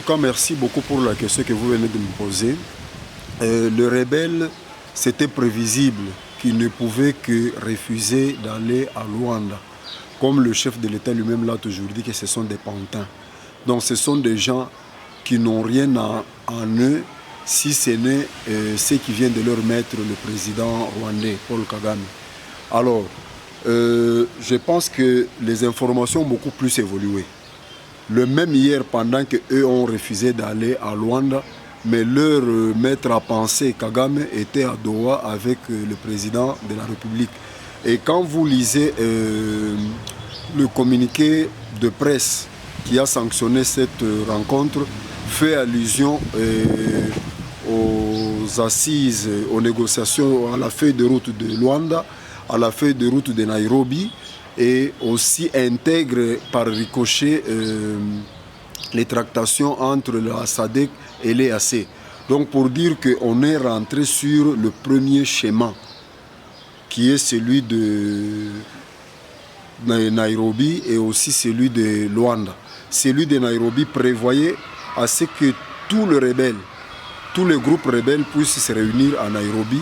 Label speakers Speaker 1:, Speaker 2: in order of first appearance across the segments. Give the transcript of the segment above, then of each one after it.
Speaker 1: cas, merci beaucoup pour la question que vous venez de me poser. Le rebelle, c'était prévisible qu'il ne pouvait que refuser d'aller à Luanda. Comme le chef de l'État lui-même l'a toujours dit que ce sont des pantins. Donc ce sont des gens qui n'ont rien en eux, si ce n'est ce qui vient de leur mettre le président rwandais, Paul Kagame. Alors, je pense que les informations ont beaucoup plus évolué. Le même hier, pendant qu'eux ont refusé d'aller à Luanda, mais leur maître à penser, Kagame, était à Doha avec le président de la République. Et quand vous lisez le communiqué de presse qui a sanctionné cette rencontre, fait allusion aux assises, aux négociations, à la feuille de route de Luanda, à la feuille de route de Nairobi, et aussi intègre par ricochet les tractations entre la SADC et l'EAC. Donc pour dire qu'on est rentré sur le premier schéma, qui est celui de Nairobi et aussi celui de Luanda. Celui de Nairobi prévoyait à ce que tous les rebelles, tous les groupes rebelles puissent se réunir à Nairobi,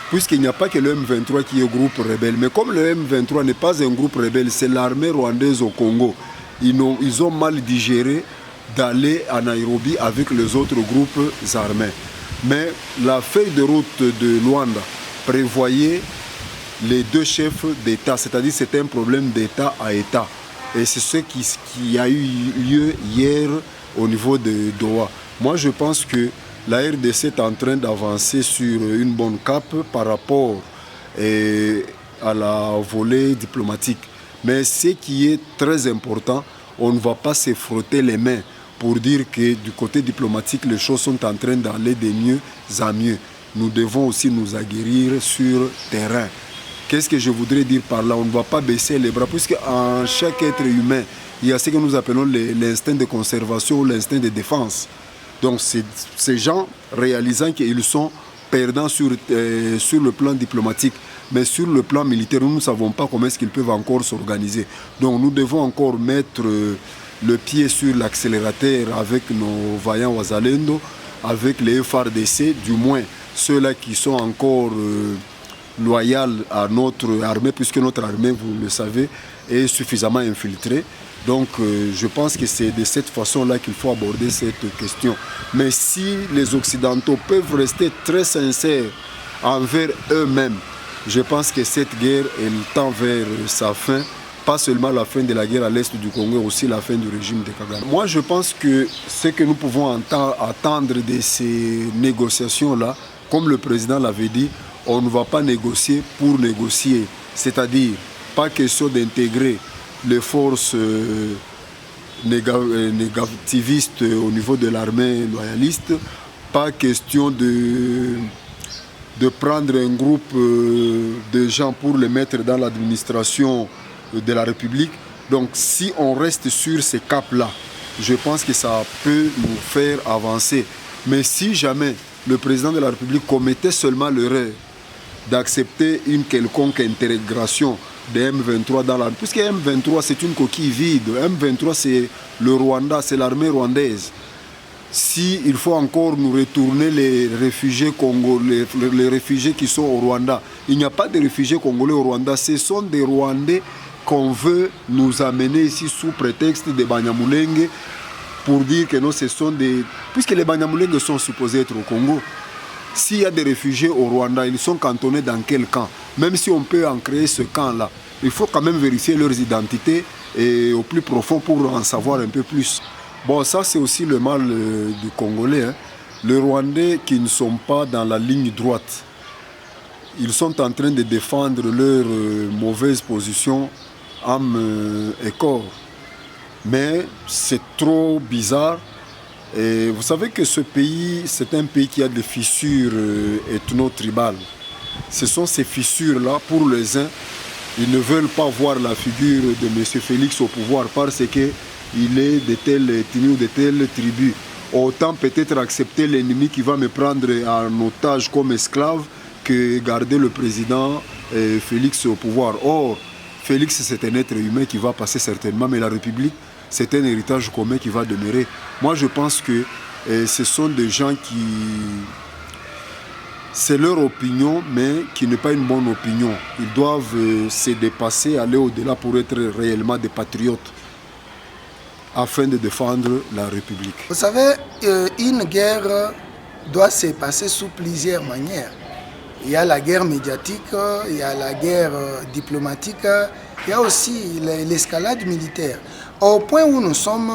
Speaker 1: puisqu'il n'y a pas que le M23 qui est groupe rebelle. Mais comme le M23 n'est pas un groupe rebelle, c'est l'armée rwandaise au Congo. Ils ont mal digéré d'aller à Nairobi avec les autres groupes armés. Mais la feuille de route de Luanda prévoyait les deux chefs d'État, c'est-à-dire que c'était un problème d'État à État. Et c'est ce qui a eu lieu hier au niveau de Doha. Moi, je pense que la RDC est en train d'avancer sur une bonne cape par rapport à la volée diplomatique. Mais ce qui est très important, on ne va pas se frotter les mains pour dire que du côté diplomatique, les choses sont en train d'aller de mieux en mieux. Nous devons aussi nous aguerrir sur terrain. Qu'est-ce que je voudrais dire par là? On ne va pas baisser les bras, puisque en chaque être humain, il y a ce que nous appelons l'instinct de conservation ou l'instinct de défense. Donc ces gens réalisant qu'ils sont perdants sur le plan diplomatique, mais sur le plan militaire, nous ne savons pas comment est-ce qu'ils peuvent encore s'organiser. Donc nous devons encore mettre le pied sur l'accélérateur avec nos vaillants Wazalendo, avec les FARDC, du moins ceux-là qui sont encore loyaux à notre armée, puisque notre armée, vous le savez, est suffisamment infiltrée. Donc je pense que c'est de cette façon-là qu'il faut aborder cette question. Mais si les Occidentaux peuvent rester très sincères envers eux-mêmes, je pense que cette guerre, elle tend vers sa fin. Pas seulement la fin de la guerre à l'est du Congo, mais aussi la fin du régime de Kagame. Moi, je pense que ce que nous pouvons attendre de ces négociations-là, comme le président l'avait dit, on ne va pas négocier pour négocier. C'est-à-dire, pas question d'intégrer les forces négativistes au niveau de l'armée loyaliste, pas question de prendre un groupe de gens pour les mettre dans l'administration de la République. Donc si on reste sur ces caps-là, je pense que ça peut nous faire avancer. Mais si jamais le président de la République commettait seulement l'erreur d'accepter une quelconque intégration de M23 dans l'armée, puisque M23 c'est une coquille vide, M23 c'est le Rwanda, c'est l'armée rwandaise. Si il faut encore nous retourner les réfugiés congolais, les réfugiés qui sont au Rwanda, il n'y a pas de réfugiés congolais au Rwanda, ce sont des Rwandais qu'on veut nous amener ici sous prétexte de Banyamulenge pour dire que non, ce sont des... Puisque les Banyamulenge sont supposés être au Congo, s'il y a des réfugiés au Rwanda, ils sont cantonnés dans quel camp? Même si on peut en créer ce camp-là, il faut quand même vérifier leurs identités et au plus profond pour en savoir un peu plus. Bon, ça c'est aussi le mal du Congolais. Hein. Les Rwandais qui ne sont pas dans la ligne droite, ils sont en train de défendre leur mauvaise position âme et corps. Mais c'est trop bizarre. Et vous savez que ce pays, c'est un pays qui a des fissures ethno-tribales. Ce sont ces fissures-là, pour les uns, ils ne veulent pas voir la figure de M. Félix au pouvoir parce qu'il est de telle ethnie ou de telle tribu. Autant peut-être accepter l'ennemi qui va me prendre en otage comme esclave que garder le président Félix au pouvoir. Or, Félix, c'est un être humain qui va passer certainement, mais la République c'est un héritage commun qui va demeurer. Moi, je pense que ce sont des gens qui... C'est leur opinion, mais qui n'est pas une bonne opinion. Ils doivent se dépasser, aller au-delà pour être réellement des patriotes, afin de défendre la République.
Speaker 2: Vous savez, une guerre doit se passer sous plusieurs manières. Il y a la guerre médiatique, il y a la guerre diplomatique, il y a aussi l'escalade militaire. Au point où nous sommes,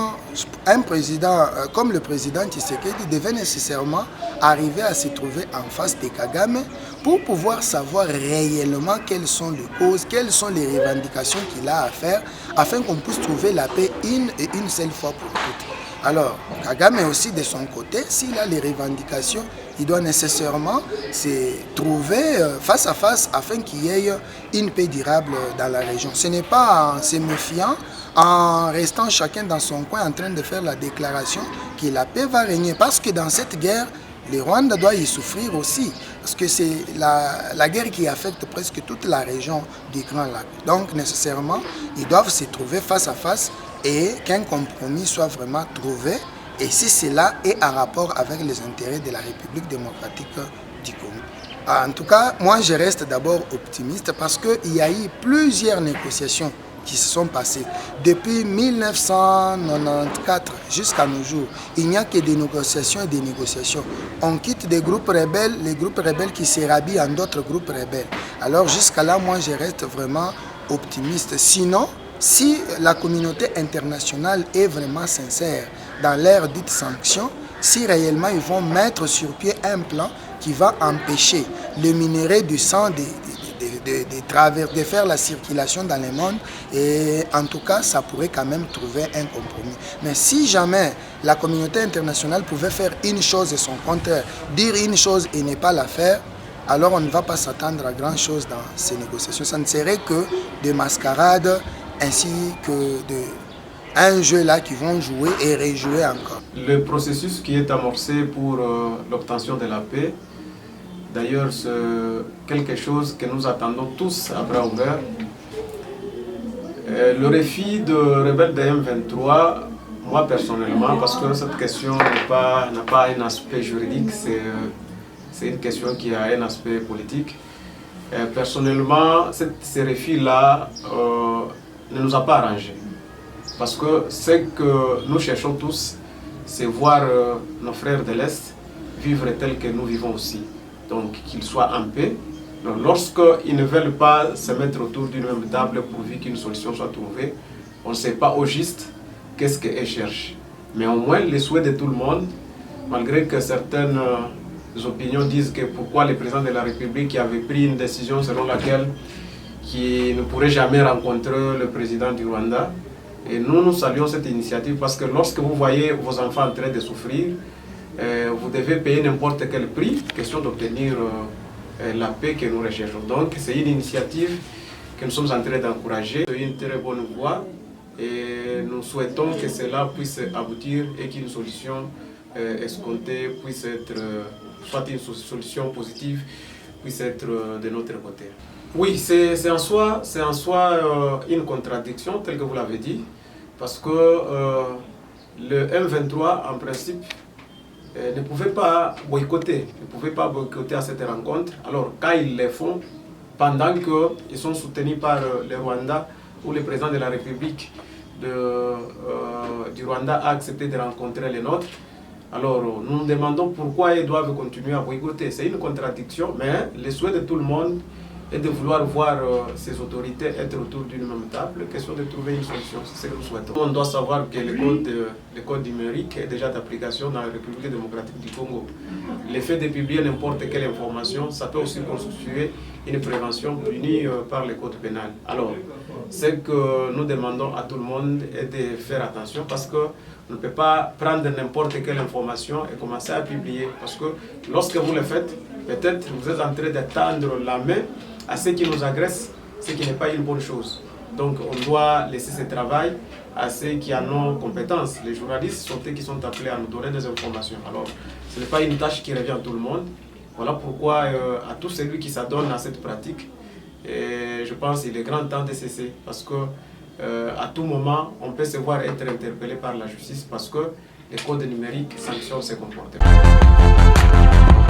Speaker 2: un président comme le président Tshisekedi devait nécessairement arriver à se trouver en face de Kagame pour pouvoir savoir réellement quelles sont les causes, quelles sont les revendications qu'il a à faire afin qu'on puisse trouver la paix une et une seule fois pour toutes. Alors, Kagame aussi de son côté, s'il a les revendications, il doit nécessairement se trouver face à face afin qu'il y ait une paix durable dans la région. Ce n'est pas en se méfiant, en restant chacun dans son coin en train de faire la déclaration que la paix va régner. Parce que dans cette guerre, le Rwanda doit y souffrir aussi. Parce que c'est la guerre qui affecte presque toute la région du Grand Lac. Donc nécessairement, ils doivent se trouver face à face et qu'un compromis soit vraiment trouvé. Et si cela est en rapport avec les intérêts de la République démocratique du Congo. En tout cas, moi je reste d'abord optimiste parce qu'il y a eu plusieurs négociations qui se sont passées. Depuis 1994 jusqu'à nos jours, il n'y a que des négociations et des négociations. On quitte des groupes rebelles, les groupes rebelles qui se rhabillent en d'autres groupes rebelles. Alors jusqu'à là, moi je reste vraiment optimiste. Sinon, si la communauté internationale est vraiment sincère dans l'ère dite sanction, si réellement ils vont mettre sur pied un plan qui va empêcher le minerai du sang de faire la circulation dans le monde, et en tout cas ça pourrait quand même trouver un compromis. Mais si jamais la communauté internationale pouvait faire une chose et son contraire, dire une chose et ne pas la faire, alors on ne va pas s'attendre à grand chose dans ces négociations. Ça ne serait que des mascarades ainsi que un jeu là qui vont jouer et rejouer encore.
Speaker 3: Le processus qui est amorcé pour l'obtention de la paix, d'ailleurs c'est quelque chose que nous attendons tous à bras ouverts. Le récit de rebelles de M23, moi personnellement, parce que cette question n'a pas un aspect juridique, c'est une question qui a un aspect politique. Personnellement, ce récit-là ne nous a pas arrangé. Parce que ce que nous cherchons tous, c'est voir nos frères de l'Est vivre tel que nous vivons aussi. Donc qu'ils soient en paix. Lorsqu'ils ne veulent pas se mettre autour d'une même table pourvu qu'une solution soit trouvée, on ne sait pas au juste qu'est-ce qu'ils cherchent. Mais au moins, les souhaits de tout le monde, malgré que certaines opinions disent que pourquoi le président de la République qui avait pris une décision selon laquelle il ne pourrait jamais rencontrer le président du Rwanda. Et nous saluons cette initiative parce que lorsque vous voyez vos enfants en train de souffrir, vous devez payer n'importe quel prix, question d'obtenir la paix que nous recherchons. Donc c'est une initiative que nous sommes en train d'encourager. C'est une très bonne voie et nous souhaitons que cela puisse aboutir et qu'une solution escomptée puisse être, soit une solution positive, puisse être de notre côté. Oui, c'est en soi une contradiction, telle que vous l'avez dit, parce que le M23, en principe, ne pouvait pas boycotter à cette rencontre. Alors, quand ils le font, pendant qu'ils sont soutenus par le Rwanda, où le président de la République du Rwanda a accepté de rencontrer les nôtres, alors nous nous demandons pourquoi ils doivent continuer à boycotter. C'est une contradiction, mais le souhait de tout le monde et de vouloir voir ces autorités être autour d'une même table, question de trouver une solution, c'est ce que nous souhaitons. On doit savoir que le code numérique est déjà d'application dans la République démocratique du Congo. Le fait de publier n'importe quelle information, ça peut aussi constituer une prévention punie par le code pénal. Alors, ce que nous demandons à tout le monde est de faire attention parce que on ne peut pas prendre n'importe quelle information et commencer à publier. Parce que lorsque vous le faites, peut-être vous êtes en train de tendre la main à ceux qui nous agressent, ce qui n'est pas une bonne chose. Donc on doit laisser ce travail à ceux qui en ont compétence. Les journalistes sont eux qui sont appelés à nous donner des informations. Alors ce n'est pas une tâche qui revient à tout le monde. Voilà pourquoi à tout celui qui s'adonne à cette pratique, je pense qu'il est grand temps de cesser. Parce que à tout moment, on peut se voir être interpellé par la justice parce que les codes numériques sanctionnent ces comportements.